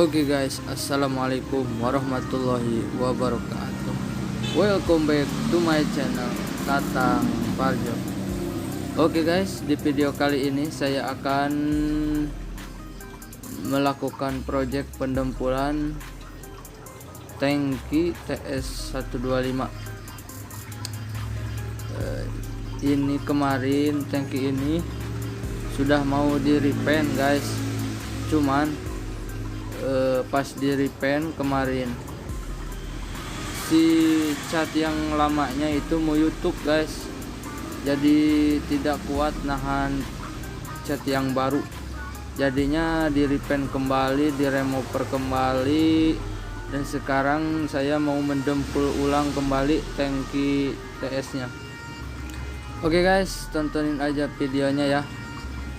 Oke guys, assalamualaikum warahmatullahi wabarakatuh. Welcome back to my channel Tatang Parjo. Oke guys, di video kali ini saya akan melakukan project pendempulan tangki TS125. Ini kemarin tangki ini sudah mau di repaint guys, cuman pas di repaint kemarin si cat yang lamanya itu mau YouTube guys, jadi tidak kuat nahan cat yang baru, jadinya di repaint kembali, di remover kembali, dan sekarang saya mau mendempul ulang kembali tangki TS nya. Oke guys, tontonin aja videonya ya,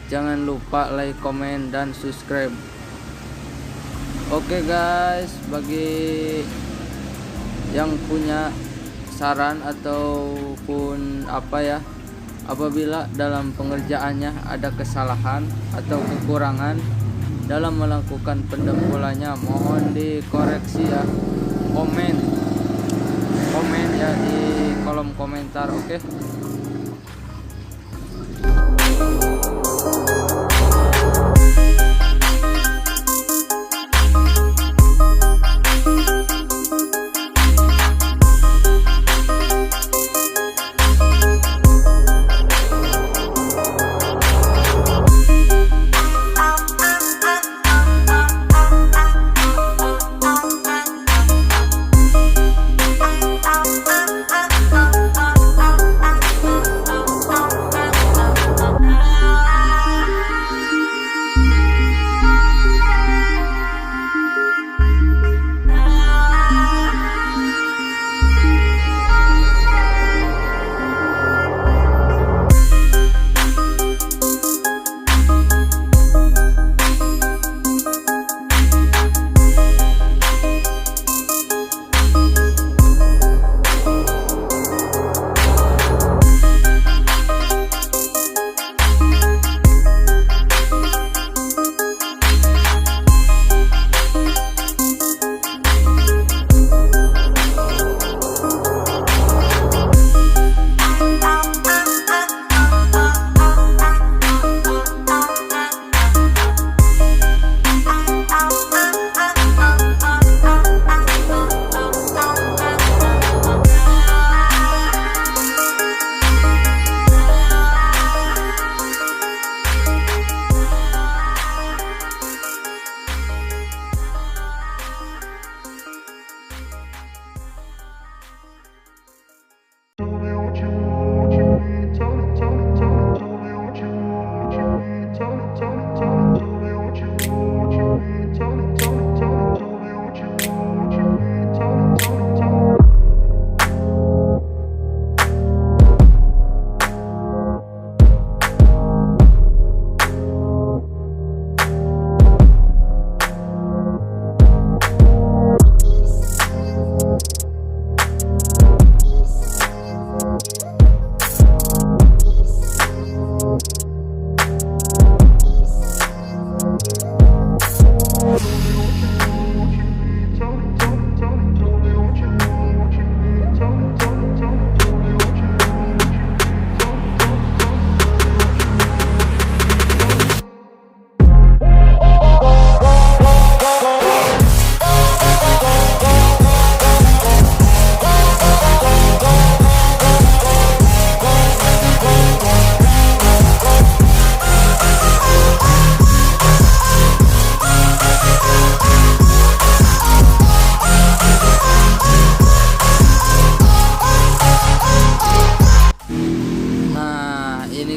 jangan lupa like, komen, dan subscribe. Oke guys, bagi yang punya saran ataupun apa ya, apabila dalam pengerjaannya ada kesalahan atau kekurangan dalam melakukan pendempulannya, mohon dikoreksi ya. Komen ya di kolom komentar. Oke.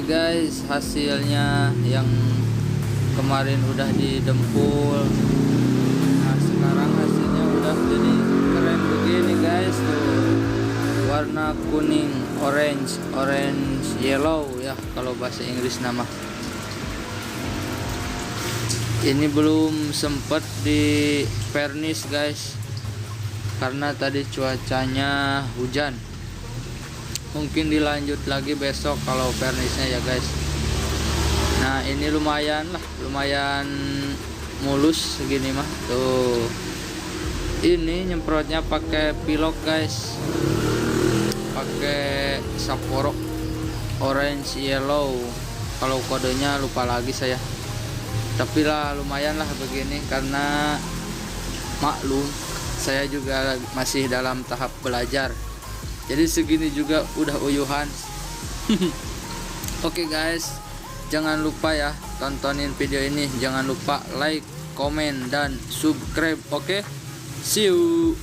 Guys, hasilnya yang kemarin udah didempul. Nah sekarang hasilnya udah jadi keren begini guys, tuh warna kuning, orange yellow ya kalau bahasa Inggris nama. Ini belum sempet di vernish guys, karena tadi cuacanya hujan. Mungkin dilanjut lagi besok kalau vernishnya ya guys. Nah ini lumayan mulus segini mah. Tuh, ini nyemprotnya pakai pilok guys, pakai Sapporo orange yellow. Kalau kodenya lupa lagi saya, tapi lah lumayan lah begini, karena maklum saya juga masih dalam tahap belajar, jadi segini juga udah uyuhan. Oke guys, jangan lupa ya tontonin video ini, jangan lupa like, komen, dan subscribe. Oke, see you.